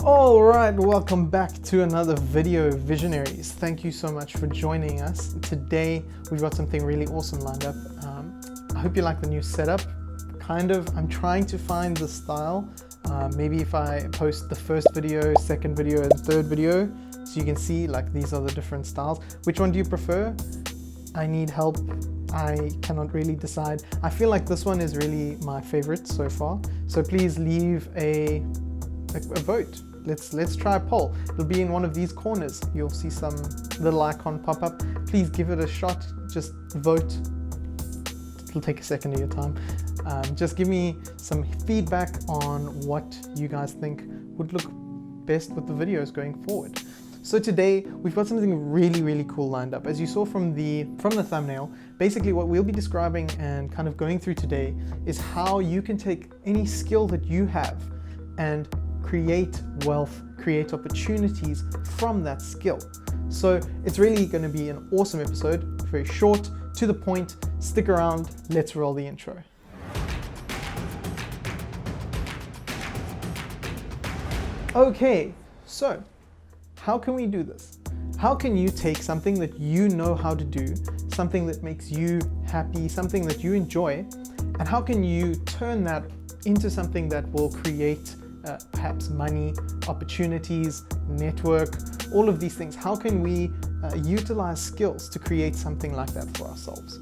Alright, welcome back to another video, Visionaries. Thank you so much for joining us. Today we've got something really awesome lined up. I hope you like the new setup. I'm trying to find the style. Maybe if I post the first video, second video, and third video, so you can see like these are the different styles. Which one do you prefer? I need help. I cannot really decide. I feel like this one is really my favorite so far. So please leave a vote. Let's try a poll. It'll be in one of these corners. You'll see some little icon pop up. Please give it a shot. Just vote. It'll take a second of your time. Just give me some feedback on what you guys think would look best with the videos going forward. So today we've got something really cool lined up. As you saw from the thumbnail, basically what we'll be describing and kind of going through today is how you can take any skill that you have and create wealth, create opportunities from that skill. So it's really going to be an awesome episode, very short, to the point. Stick around, let's roll the intro. Okay, so how can we do this? How can you take something that you know how to do, something that makes you happy, something that you enjoy, and how can you turn that into something that will create perhaps money, opportunities, network, all of these things? How can we utilize skills to create something like that for ourselves?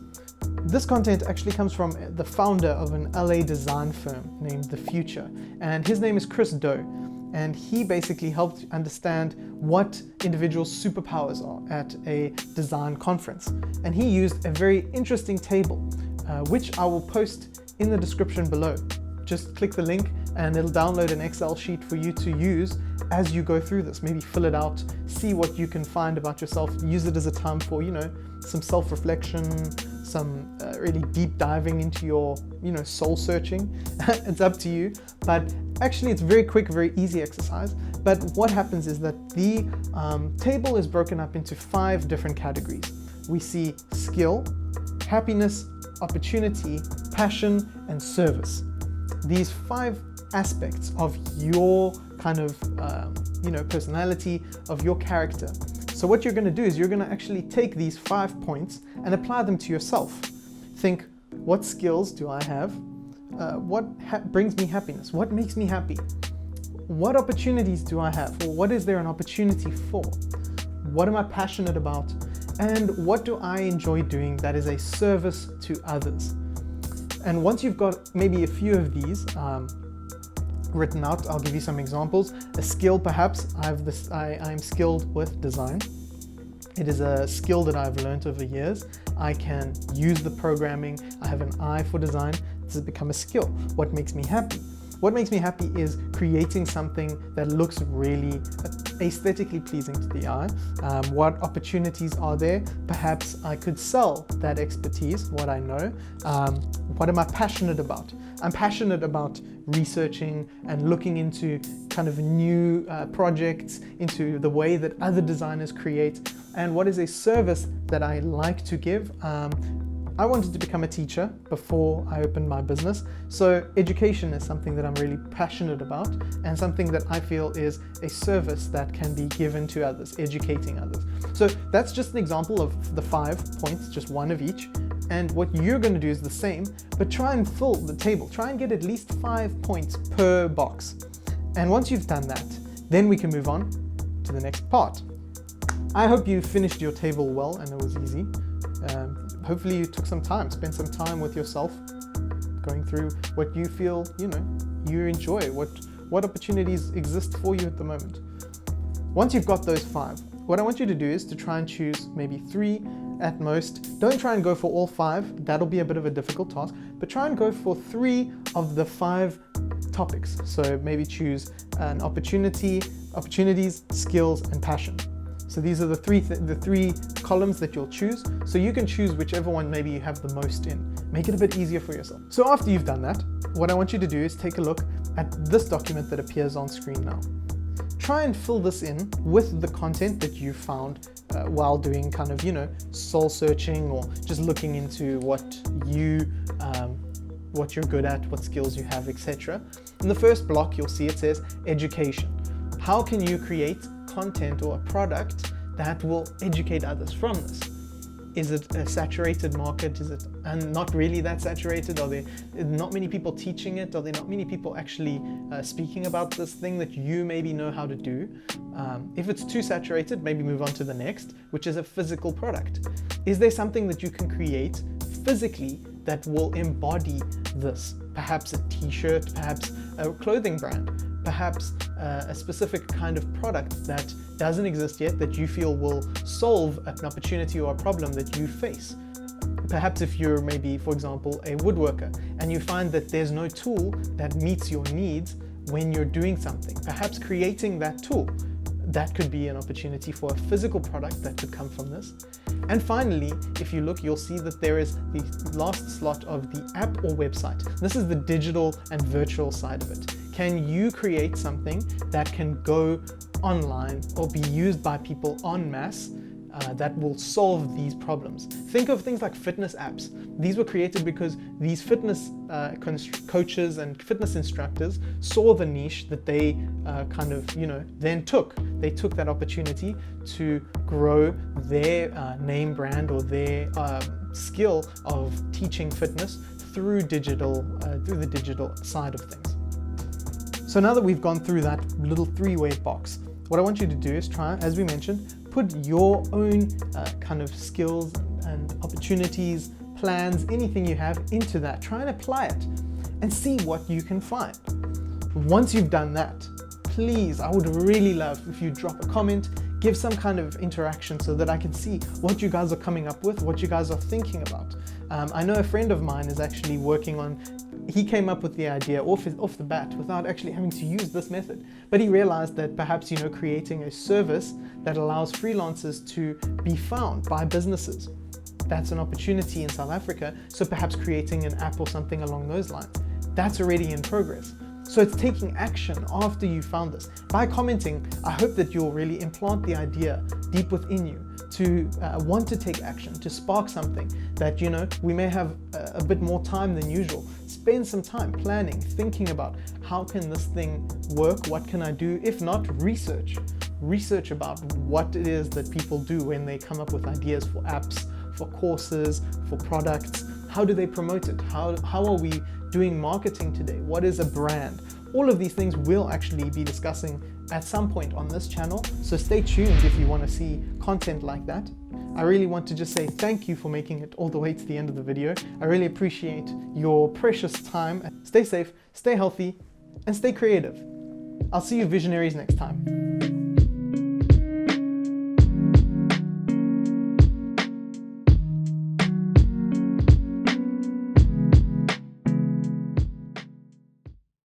This content actually comes from the founder of an LA design firm named The Future, and his name is Chris Do. And he basically helped understand what individuals' superpowers are at a design conference. And he used a very interesting table, which I will post in the description below. Just click the link and it'll download an Excel sheet for you to use as you go through this. Maybe fill it out, see what you can find about yourself, use it as a time for, some self-reflection, some really deep diving into your, soul searching. It's up to you. But actually it's very quick, very easy exercise. But what happens is that the table is broken up into 5 different categories. We see skill, happiness, opportunity, passion, and service. These 5 aspects of your kind of, personality, of your character. So what you're going to do is you're going to actually take these 5 points and apply them to yourself. Think, what skills do I have? What brings me happiness? What makes me happy? What opportunities do I have? Or what is there an opportunity for? What am I passionate about? And what do I enjoy doing that is a service to others? And once you've got maybe a few of these written out, I'll give you some examples. A skill, perhaps, I'm skilled with design. It is a skill that I've learned over years. I can use the programming. I have an eye for design. This has become a skill. What makes me happy? What makes me happy is creating something that looks really aesthetically pleasing to the eye. What opportunities are there? Perhaps I could sell that expertise, what I know. What am I passionate about? I'm passionate about researching and looking into kind of new projects, into the way that other designers create. And what is a service that I like to give? I wanted to become a teacher before I opened my business. So education is something that I'm really passionate about and something that I feel is a service that can be given to others, educating others. So that's just an example of the 5 points, just one of each. And what you're going to do is the same, but try and fill the table. Try and get at least 5 points per box. And once you've done that, then we can move on to the next part. I hope you finished your table well and it was easy. Hopefully you took some time, spent some time with yourself, going through what you feel, you enjoy, what opportunities exist for you at the moment. Once you've got those 5, what I want you to do is to try and choose maybe 3 at most. Don't try and go for all 5, that'll be a bit of a difficult task, but try and go for 3 of the 5 topics. So maybe choose an opportunities, skills, and passion. So these are the three columns that you'll choose. So you can choose whichever one maybe you have the most in. Make it a bit easier for yourself. So after you've done that, what I want you to do is take a look at this document that appears on screen now. Try and fill this in with the content that you found while doing kind of, soul searching or just looking into what you're good at, what skills you have, etc. In the first block, you'll see it says education. How can you create content or a product that will educate others from this? Is it a saturated market? Is it not really that saturated? Are there not many people teaching it? Are there not many people actually speaking about this thing that you maybe know how to do? If it's too saturated, maybe move on to the next, which is a physical product. Is there something that you can create physically that will embody this? Perhaps a t-shirt, perhaps a clothing brand, perhaps a specific kind of product that doesn't exist yet that you feel will solve an opportunity or a problem that you face. Perhaps if you're maybe, for example, a woodworker and you find that there's no tool that meets your needs when you're doing something, perhaps creating that tool, that could be an opportunity for a physical product that could come from this. And finally, if you look, you'll see that there is the last slot of the app or website. This is the digital and virtual side of it. Can you create something that can go online or be used by people en masse that will solve these problems? Think of things like fitness apps. These were created because these fitness coaches and fitness instructors saw the niche that they then took. They took that opportunity to grow their name brand or their skill of teaching fitness through the digital side of things. So now that we've gone through that little three-way box, what I want you to do is try, as we mentioned, put your own kind of skills and opportunities, plans, anything you have into that. Try and apply it and see what you can find. Once you've done that, please, I would really love if you drop a comment, give some kind of interaction so that I can see what you guys are coming up with, what you guys are thinking about. I know a friend of mine is actually working on, he came up with the idea off the bat without actually having to use this method. But he realized that perhaps, creating a service that allows freelancers to be found by businesses, that's an opportunity in South Africa. So perhaps creating an app or something along those lines, that's already in progress. So it's taking action after you found this. By commenting, I hope that you'll really implant the idea deep within you to want to take action, to spark something that, we may have a bit more time than usual. Spend some time planning, thinking about how can this thing work? What can I do? If not, research about what it is that people do when they come up with ideas for apps, for courses, for products. How do they promote it? How are we doing marketing today? What is a brand? All of these things we'll actually be discussing at some point on this channel. So stay tuned if you want to see content like that. I really want to just say thank you for making it all the way to the end of the video. I really appreciate your precious time. Stay safe, stay healthy, and stay creative. I'll see you visionaries next time.